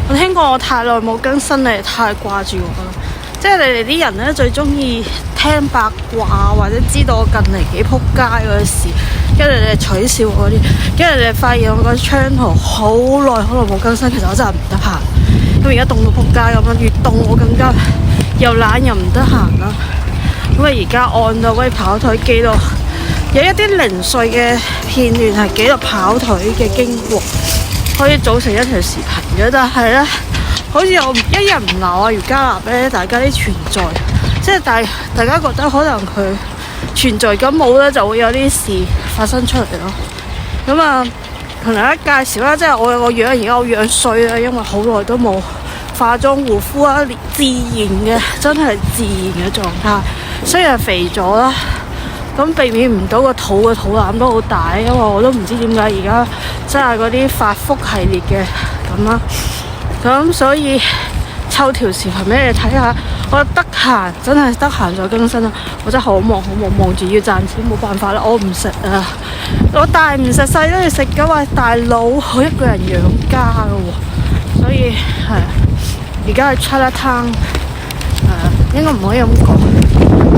我聽過我太耐冇更新，你哋太掛住我啦。即係你哋啲人咧最中意聽八卦或者知道我近嚟幾撲街嗰啲事，跟住你哋取笑我嗰啲，跟住你哋發現我個 channel 好耐冇更新，其實我真係唔得閒。咁而家凍到撲街咁樣，越凍我更加又懶又唔得閒啦。因為而家按到威跑腿記錄，有一啲零碎嘅片段係記錄跑腿嘅經過，可以組成一條視頻嘅。但係咧，好似我一日唔鬧啊余嘉立咧，大家啲存在，即係大家覺得可能佢存在感冇咧，就會有啲事發生出嚟咯。咁啊，同大家介紹啦，即係我有個樣，而家我樣衰啦，因為好耐都冇化妝護膚啊，自然嘅，真係自然嘅狀態。雖然肥咗啦，咁避免唔到個肚腩都好大，因為我都唔知點解而家真係嗰啲發福系列嘅咁啦。咁所以抽條視頻俾你睇下，我得閒真係得閒再更新啦。我真係好忙，忙住要賺錢，冇辦法啦，我唔食啊！我大唔食細都要食噶嘛，大佬我一個人養家噶喎，所以係而家係 Chinatown，應該唔可以咁講。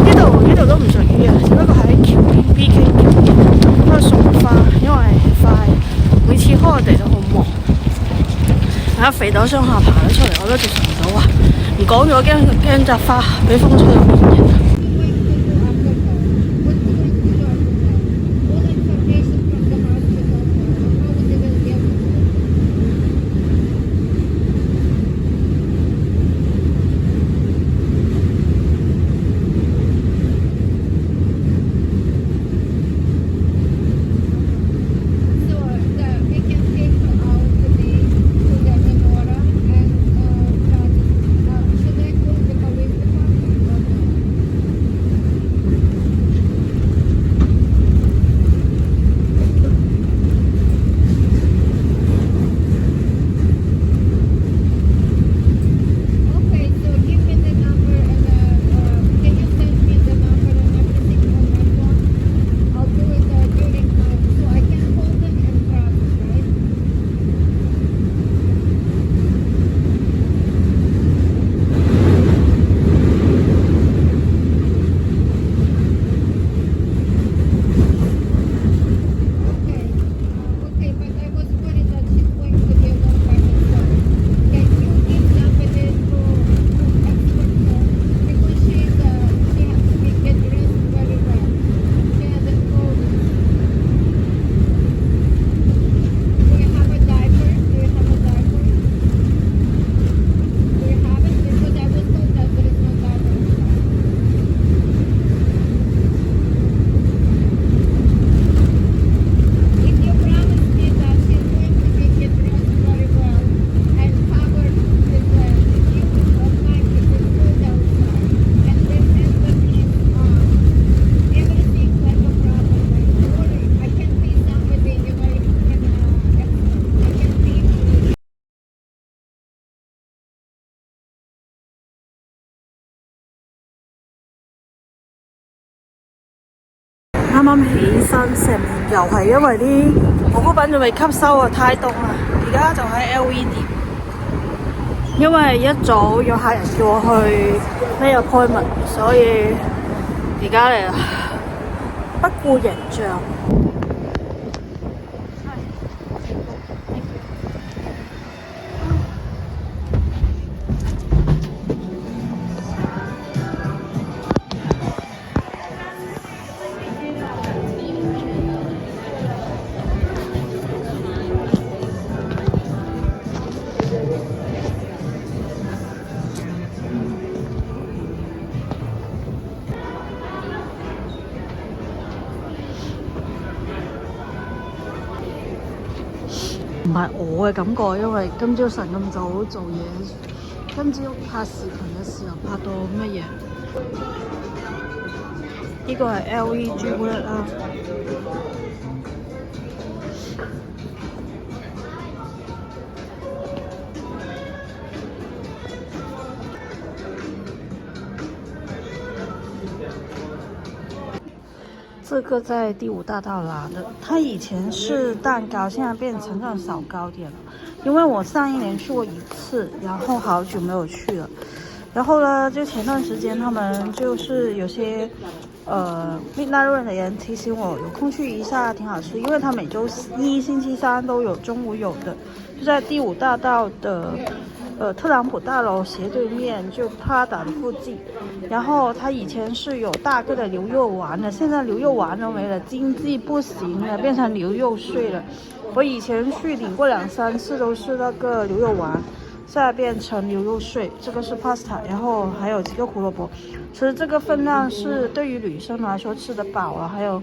呢度都唔屬於啊，只不過喺橋邊 BK 橋邊喺度送花，因為快每次開我哋都好忙。而家肥豆雙下爬咗出嚟，我都接受唔到啊！唔講咗，驚扎花俾風吹到變形。啱啱起身，成面又係因為啲護膚品仲未吸收啊，太凍啦！而家就喺 LV 店，因為一早有客人叫我去咩 appointment， 所以而家嚟啦，不顧形象。唔係我嘅感覺，因為今朝晨咁早做嘢，今朝拍視頻嘅時候拍到乜嘢？呢個係 LV 朱古力啦。这个在第5大道拿的，它以前是蛋糕，现在变成这种小糕点了。因为我上一年去过1次，然后好久没有去了。然后呢，就前段时间他们就是有些Midnight Run 的人提醒我有空去一下，挺好吃，因为它每周1、星期3都有中午有的，就在第5大道的特朗普大楼斜对面，就Prada的附近。然后它以前是有大个的牛肉丸的，现在牛肉丸都没了，经济不行了，变成牛肉碎了。我以前去领过2、3次都是那个牛肉丸，现在变成牛肉碎。这个是 pasta， 然后还有几个胡萝卜。其实这个分量是对于女生来说吃得饱了，还有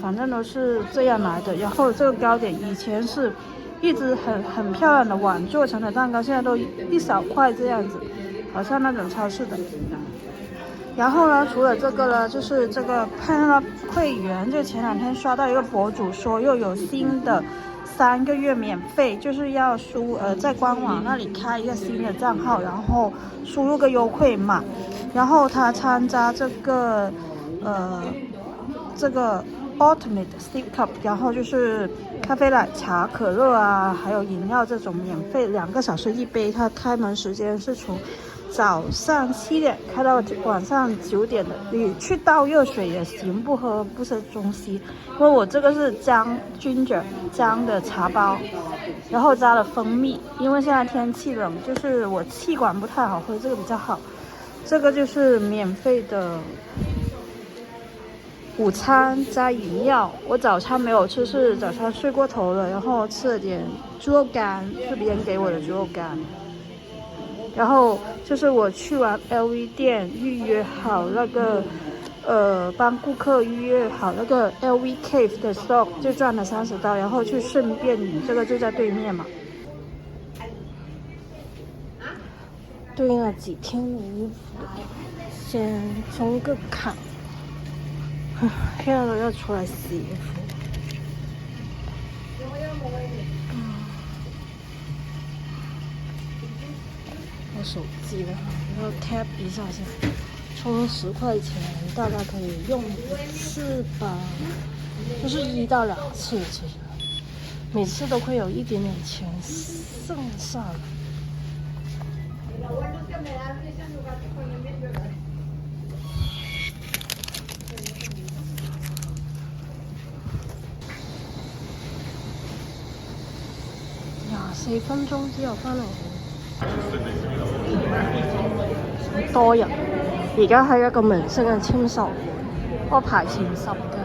反正都是这样来的。然后这个糕点以前是一直很漂亮的碗做成的蛋糕，现在都一小块这样子，好像那种超市的。然后呢，除了这个呢，就是这个 Penelope 会员，就前2天刷到一个博主说又有新的3个月免费，就是要在官网那里开一个新的账号，然后输入个优惠码，然后他参加这个Ultimate Steve Cup， 然后就是咖啡、奶茶、可乐啊，还有饮料这种免费，2个小时1杯。它开门时间是从早上7点开到晚上9点的。你去倒热水也行，不喝不是中西。因为我这个是ginger 姜的茶包，然后加了蜂蜜。因为现在天气冷，就是我气管不太好，喝这个比较好。这个就是免费的午餐加饮料。我早餐没有吃，是早餐睡过头了，然后吃了点猪肉干，是别人给我的猪肉干。然后就是我去完 LV 店预约好那个帮顾客预约好那个 LV Cave 的 stock， 就赚了30刀，然后去顺便领这个，就在对面嘛。对应了几天的衣服，先冲个卡。现在都要出来洗衣服。我手机了，然后 tap 一下先，充10块钱，大概可以用1次吧，就是1到2次，其实每次都会有一点点钱剩下的。24分鐘之後翻嚟，好多人。而家係一個明星嘅簽售，我排前10嘅。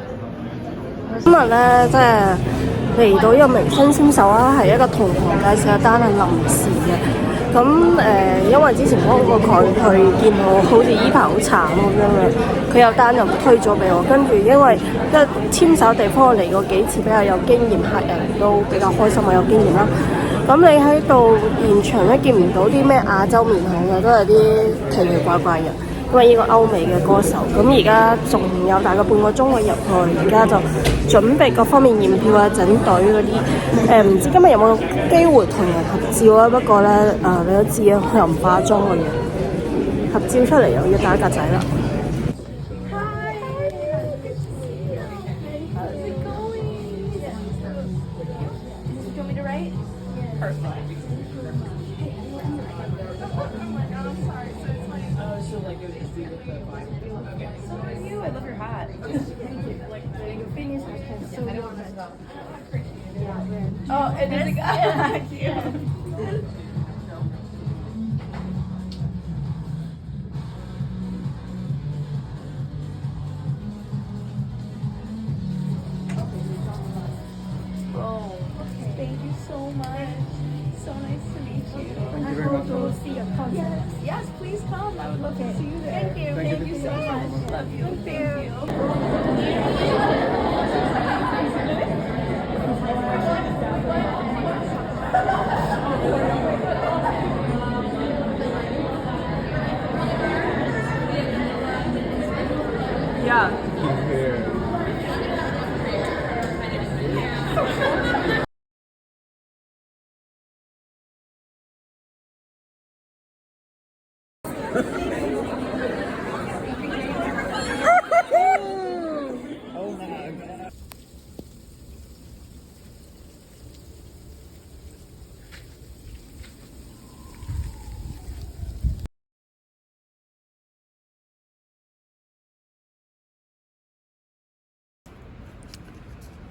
今日咧，即係嚟到一個明星簽售啦，係一個同行介紹嘅單，係臨時嘅。咁因為之前幫過佢見我好似依排好慘咁樣嘅，佢有單就推咗俾我。跟住因為簽售地方我嚟過幾次，比較有經驗，客人都比較開心，我有經驗啦。咁你喺度現場咧見唔到啲咩亞洲面孔嘅，都係啲奇奇怪怪人，因為呢個歐美嘅歌手。咁而家仲有大概半個鐘可以入去，而家就準備各方面驗票啊、整隊嗰啲。唔知今日有冇機會同人合照啊？不過咧你都知啊，我又唔化妝嘅嘢，合照出嚟又要打格仔啦。Oh, it is. Thank you. Oh, thank you so much. So nice to meet you. Thank you very much. We'll see your concert. Yes, please come. I would love to see you there. Thank you so much. Love you. Thank you. Yeah. Oh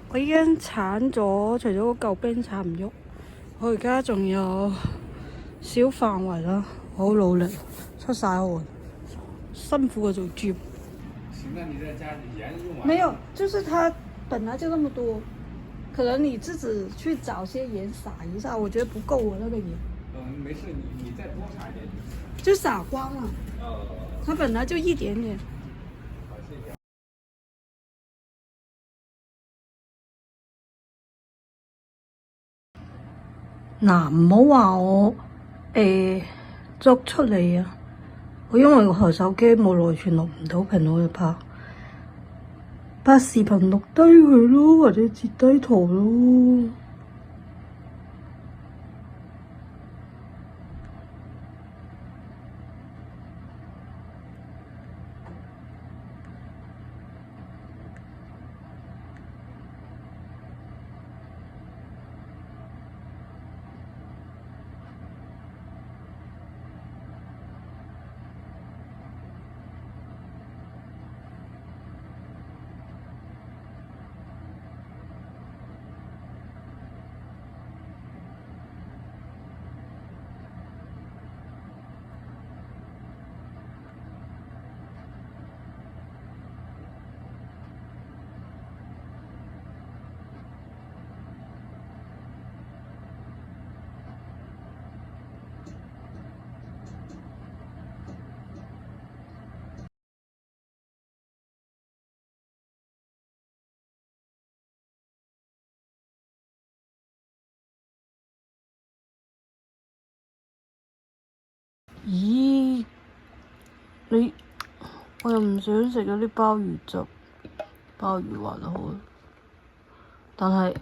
我已經鏟咗，除咗個舊冰鏟唔喐，我而家仲有小範圍啦，好努力，出晒汗，辛苦嘅做 gym。那你再加盐用完？沒有，就是它本來就那麼多，可能你自己去找些鹽撒一下，我覺得不夠我那個鹽。没事，你再多撒一点。就撒光了，它本來就一點點。好，谢谢。嗱，唔好話我作出嚟啊！我因為我台手機冇內存錄唔到屏，我就拍視頻錄低佢咯，或者截低圖咯。咦？我又唔想食嗰啲鮑魚汁，鮑魚還好，但係